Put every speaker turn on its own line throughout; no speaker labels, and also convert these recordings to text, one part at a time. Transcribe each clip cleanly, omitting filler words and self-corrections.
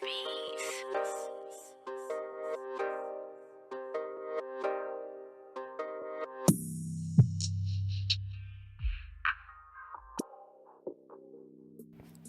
bees.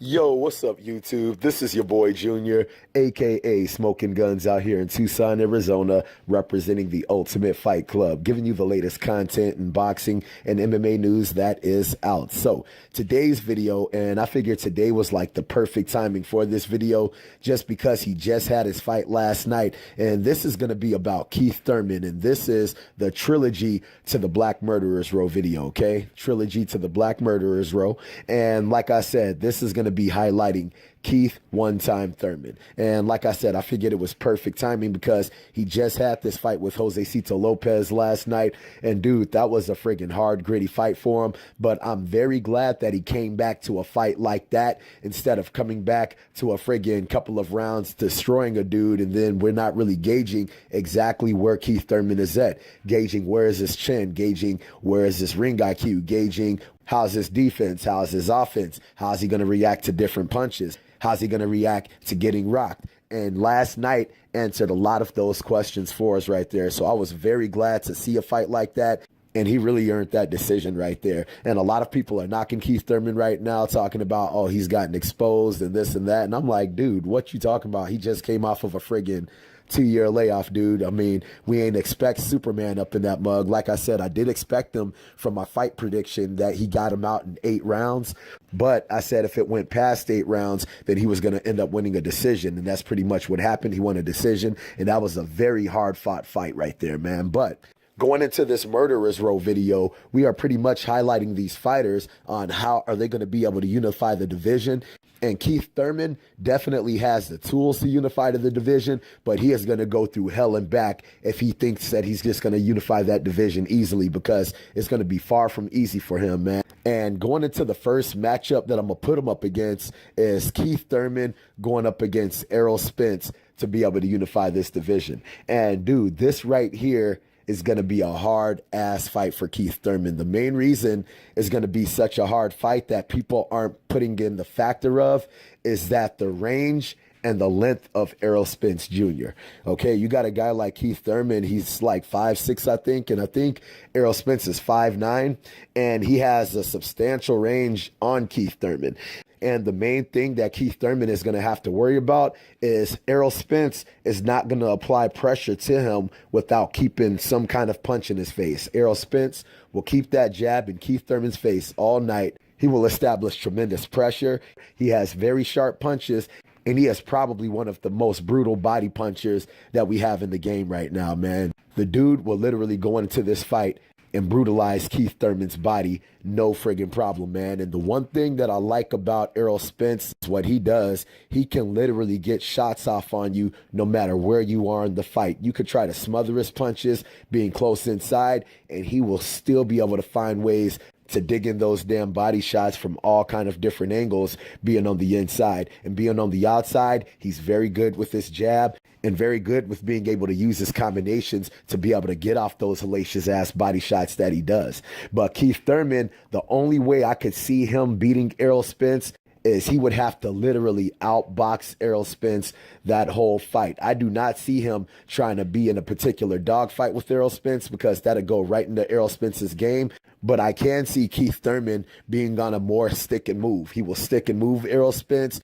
Yo, what's up, YouTube? This is your boy Junior, aka Smoking Guns, out here in Tucson, Arizona, representing the Ultimate Fight Club, giving you the latest content in boxing and MMA news that is out. So today's video, and I figured today was like the perfect timing for this video, just because he just had his fight last night, and this is going to be about Keith Thurman, and this is the trilogy to the Black Murderers Row video, okay? Trilogy to the Black Murderers Row, and like I said, this is going to be highlighting Keith one-time Thurman. And like I said, I figured it was perfect timing because he just had this fight with Josecito Lopez last night. And dude, that was a friggin' hard, gritty fight for him. But I'm very glad that he came back to a fight like that instead of coming back to a friggin' couple of rounds destroying a dude. And then we're not really gauging exactly where Keith Thurman is at. Gauging where is his chin, gauging where is his ring IQ, gauging how's his defense, how's his offense, how's he going to react to different punches, how's he going to react to getting rocked. And last night answered a lot of those questions for us right there. So I was very glad to see a fight like that. And he really earned that decision right there. And a lot of people are knocking Keith Thurman right now, talking about, oh, he's gotten exposed and this and that. And I'm like, dude, what you talking about? He just came off of a friggin' 2-year layoff, dude. I mean, we ain't expect Superman up in that mug. Like I said, I did expect him from my fight prediction that he got him out in 8 rounds. But I said if it went past 8 rounds, then he was going to end up winning a decision. And that's pretty much what happened. He won a decision. And that was a very hard fought fight right there, man. But going into this Murderers Row video, we are pretty much highlighting these fighters on how are they going to be able to unify the division. And Keith Thurman definitely has the tools to unify to the division, but he is going to go through hell and back if he thinks that he's just going to unify that division easily, because it's going to be far from easy for him, man. And going into the first matchup that I'm going to put him up against is Keith Thurman going up against Errol Spence to be able to unify this division. And dude, this right here is going to be a hard ass fight for Keith Thurman. The main reason is going to be such a hard fight that people aren't putting in the factor of is that the range and the length of Errol Spence Jr. Okay, you got a guy like Keith Thurman, he's like 5'6", I think, and I think Errol Spence is 5'9", and he has a substantial range on Keith Thurman. And the main thing that Keith Thurman is going to have to worry about is Errol Spence is not going to apply pressure to him without keeping some kind of punch in his face. Errol Spence will keep that jab in Keith Thurman's face all night. He will establish tremendous pressure. He has very sharp punches, and he is probably one of the most brutal body punchers that we have in the game right now, man. The dude will literally go into this fight and brutalize Keith Thurman's body, no friggin' problem, man. And the one thing that I like about Errol Spence is what he does. He can literally get shots off on you no matter where you are in the fight. You could try to smother his punches, being close inside, and he will still be able to find ways to dig in those damn body shots from all kind of different angles, being on the inside. And being on the outside, he's very good with his jab and very good with being able to use his combinations to be able to get off those hellacious ass body shots that he does. But Keith Thurman, the only way I could see him beating Errol Spence is he would have to literally outbox Errol Spence that whole fight. I do not see him trying to be in a particular dogfight with Errol Spence, because that'll go right into Errol Spence's game. But I can see Keith Thurman being on a more stick and move. He will stick and move Errol Spence.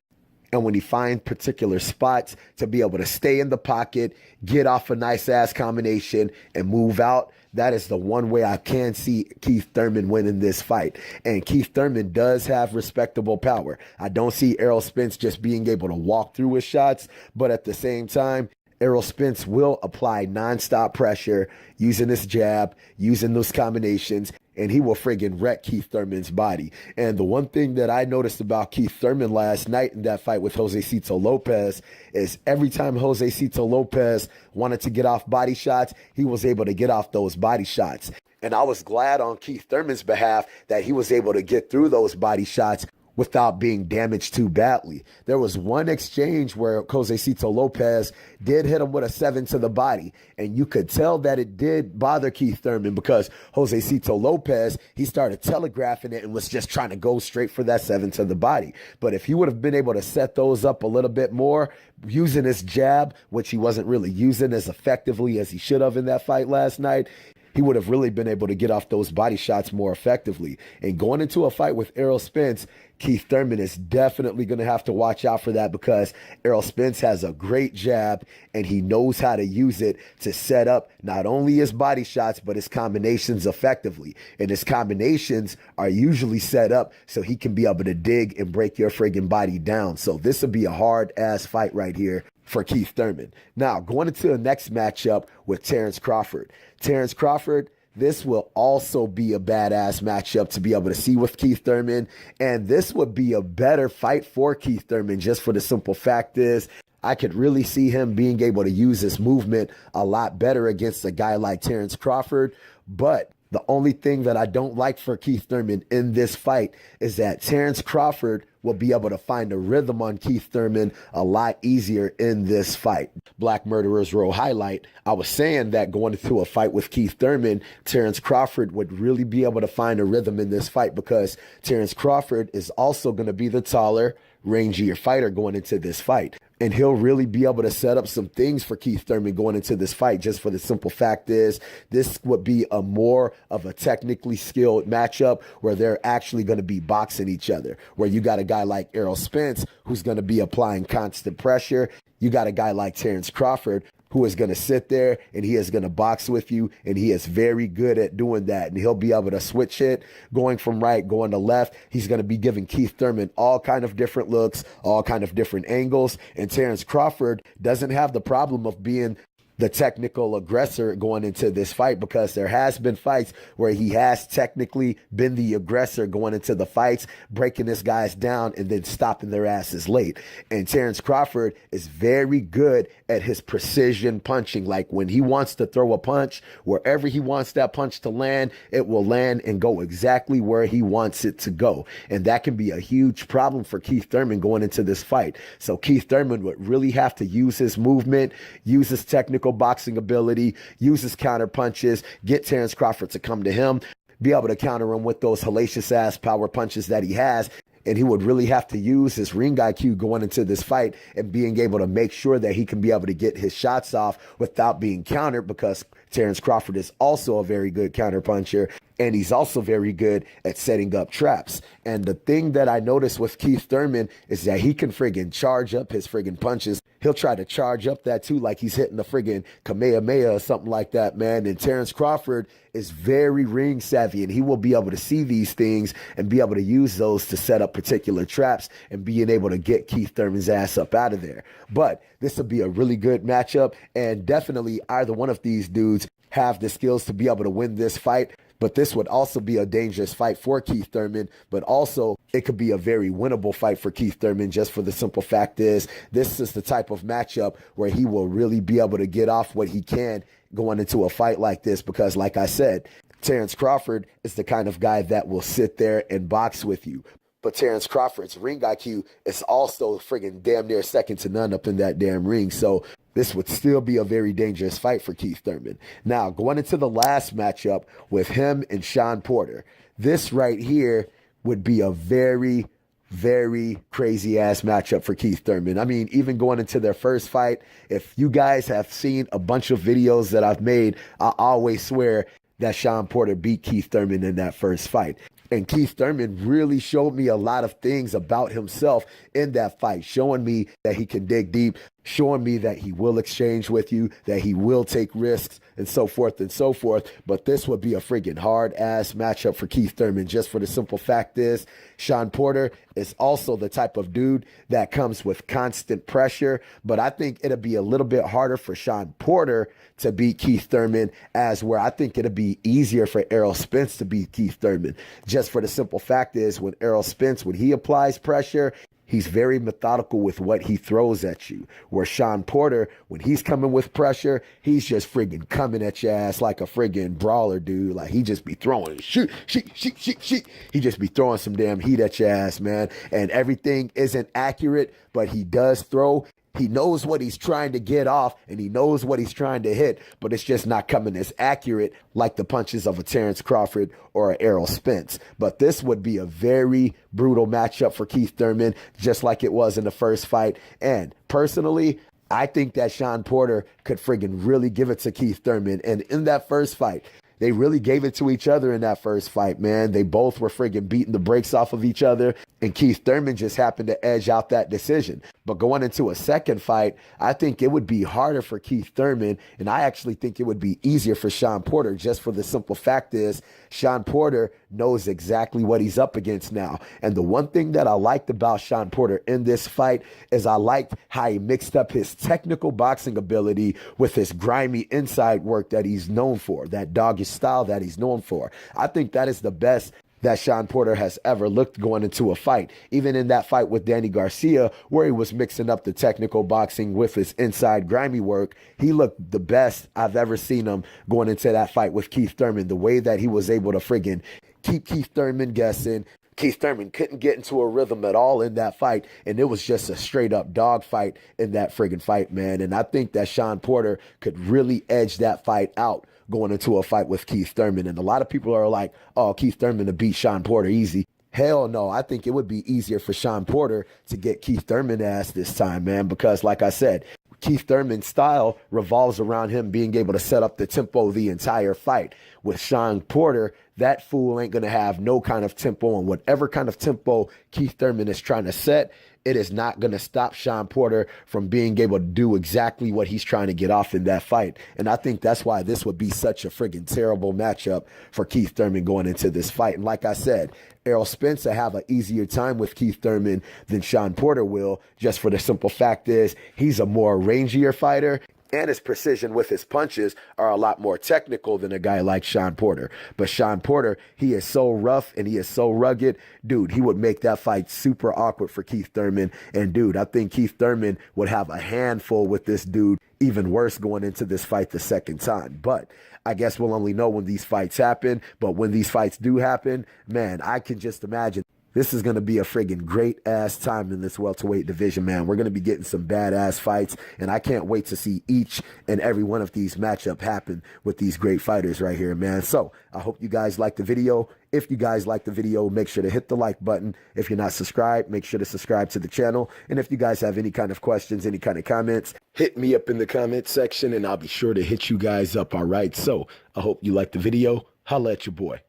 And when he finds particular spots to be able to stay in the pocket, get off a nice ass combination and move out, that is the one way I can see Keith Thurman winning this fight. And Keith Thurman does have respectable power. I don't see Errol Spence just being able to walk through his shots, but at the same time, Errol Spence will apply nonstop pressure using his jab, using those combinations, and he will friggin' wreck Keith Thurman's body. And the one thing that I noticed about Keith Thurman last night in that fight with Josecito Lopez is every time Josecito Lopez wanted to get off body shots, he was able to get off those body shots. And I was glad on Keith Thurman's behalf that he was able to get through those body shots without being damaged too badly. There was one exchange where Josecito Lopez did hit him with a 7 to the body, and you could tell that it did bother Keith Thurman because Josecito Lopez, he started telegraphing it and was just trying to go straight for that 7 to the body. But if he would have been able to set those up a little bit more, using his jab, which he wasn't really using as effectively as he should have in that fight last night, he would have really been able to get off those body shots more effectively. And going into a fight with Errol Spence, Keith Thurman is definitely going to have to watch out for that because Errol Spence has a great jab and he knows how to use it to set up not only his body shots, but his combinations effectively. And his combinations are usually set up so he can be able to dig and break your friggin' body down. So this will be a hard ass fight right here for Keith Thurman. Now, going into the next matchup with Terrence Crawford. Terrence Crawford, this will also be a badass matchup to be able to see with Keith Thurman. And this would be a better fight for Keith Thurman just for the simple fact is I could really see him being able to use his movement a lot better against a guy like Terrence Crawford. But the only thing that I don't like for Keith Thurman in this fight is that Terrence Crawford will be able to find a rhythm on Keith Thurman a lot easier in this fight. Black Murderers Row highlight. I was saying that going into a fight with Keith Thurman, Terrence Crawford would really be able to find a rhythm in this fight because Terrence Crawford is also going to be the taller, rangier fighter going into this fight. And he'll really be able to set up some things for Keith Thurman going into this fight just for the simple fact is this would be a more of a technically skilled matchup where they're actually going to be boxing each other, where you got a guy like Errol Spence who's going to be applying constant pressure. You got a guy like Terrence Crawford who is going to sit there and he is going to box with you, and he is very good at doing that, and he'll be able to switch it going from right, going to left. He's going to be giving Keith Thurman all kind of different looks, all kind of different angles, and Terrence Crawford doesn't have the problem of being the technical aggressor going into this fight because there has been fights where he has technically been the aggressor going into the fights, breaking this guys down and then stopping their asses late. And Terrence Crawford is very good at his precision punching. Like when he wants to throw a punch, wherever he wants that punch to land, it will land and go exactly where he wants it to go. And that can be a huge problem for Keith Thurman going into this fight. So Keith Thurman would really have to use his movement, use his technical boxing ability, use his counter punches, get Terrence Crawford to come to him, be able to counter him with those hellacious ass power punches that he has. And he would really have to use his ring IQ going into this fight and being able to make sure that he can be able to get his shots off without being countered because Terrence Crawford is also a very good counter puncher. And he's also very good at setting up traps. And the thing that I noticed with Keith Thurman is that he can friggin' charge up his friggin' punches. He'll try to charge up that too, like he's hitting the friggin' Kamehameha or something like that, man. And Terrence Crawford is very ring savvy, and he will be able to see these things and be able to use those to set up particular traps and being able to get Keith Thurman's ass up out of there. But this will be a really good matchup, and definitely either one of these dudes have the skills to be able to win this fight. But this would also be a dangerous fight for Keith Thurman, but also it could be a very winnable fight for Keith Thurman just for the simple fact is this is the type of matchup where he will really be able to get off what he can going into a fight like this because, like I said, Terrence Crawford is the kind of guy that will sit there and box with you. But Terrence Crawford's ring IQ is also friggin' damn near second to none up in that damn ring. So this would still be a very dangerous fight for Keith Thurman. Now, going into the last matchup with him and Sean Porter, this right here would be a very, very crazy ass matchup for Keith Thurman. I mean, even going into their first fight, if you guys have seen a bunch of videos that I've made, I always swear that Sean Porter beat Keith Thurman in that first fight. And Keith Thurman really showed me a lot of things about himself in that fight, showing me that he can dig deep, showing me that he will exchange with you, that he will take risks, and so forth and so forth. But this would be a friggin' hard-ass matchup for Keith Thurman, just for the simple fact is Sean Porter is also the type of dude that comes with constant pressure. But I think it'll be a little bit harder for Sean Porter to beat Keith Thurman, as where I think it'll be easier for Errol Spence to beat Keith Thurman. Just for the simple fact is when Errol Spence, when he applies pressure, He's very methodical with what he throws at you. Where Shawn Porter, when he's coming with pressure, he's just friggin' coming at your ass like a friggin' brawler, dude. Like, he just be throwing, shoot. He just be throwing some damn heat at your ass, man. And everything isn't accurate, but he does throw. He knows what he's trying to get off, and he knows what he's trying to hit, but it's just not coming as accurate like the punches of a Terrence Crawford or an Errol Spence. But this would be a very brutal matchup for Keith Thurman, just like it was in the first fight. And personally, I think that Shawn Porter could friggin' really give it to Keith Thurman. And in that first fight, they really gave it to each other in that first fight, man. They both were friggin' beating the brakes off of each other, and Keith Thurman just happened to edge out that decision. But going into a second fight, I think it would be harder for Keith Thurman, and I actually think it would be easier for Shawn Porter, just for the simple fact is Shawn Porter knows exactly what he's up against now. And the one thing that I liked about Shawn Porter in this fight is I liked how he mixed up his technical boxing ability with his grimy inside work that he's known for, that doggish style that he's known for. I think that is the best that Shawn Porter has ever looked going into a fight. Even in that fight with Danny Garcia, where he was mixing up the technical boxing with his inside grimy work, he looked the best I've ever seen him going into that fight with Keith Thurman. The way that he was able to friggin' keep Keith Thurman guessing. Keith Thurman couldn't get into a rhythm at all in that fight, and it was just a straight up dog fight in that friggin' fight, man. And I think that Shawn Porter could really edge that fight out going into a fight with Keith Thurman. And a lot of people are like, oh, Keith Thurman to beat Shawn Porter easy. Hell no, I think it would be easier for Shawn Porter to get Keith Thurman ass this time, man, because like I said, Keith Thurman's style revolves around him being able to set up the tempo the entire fight. With Shawn Porter, that fool ain't going to have no kind of tempo, and whatever kind of tempo Keith Thurman is trying to set, it is not going to stop Shawn Porter from being able to do exactly what he's trying to get off in that fight. And I think that's why this would be such a friggin' terrible matchup for Keith Thurman going into this fight. And like I said, Errol Spence will have an easier time with Keith Thurman than Shawn Porter will, just for the simple fact is he's a more rangier fighter, and his precision with his punches are a lot more technical than a guy like Shawn Porter. But Shawn Porter, he is so rough and he is so rugged. Dude, he would make that fight super awkward for Keith Thurman. And dude, I think Keith Thurman would have a handful with this dude, even worse going into this fight the second time. But I guess we'll only know when these fights happen. But when these fights do happen, man, I can just imagine this is going to be a friggin' great-ass time in this welterweight division, man. We're going to be getting some badass fights, and I can't wait to see each and every one of these matchups happen with these great fighters right here, man. So I hope you guys liked the video. If you guys liked the video, make sure to hit the like button. If you're not subscribed, make sure to subscribe to the channel. And if you guys have any kind of questions, any kind of comments, hit me up in the comment section, and I'll be sure to hit you guys up, all right? So I hope you liked the video. Holla at your boy.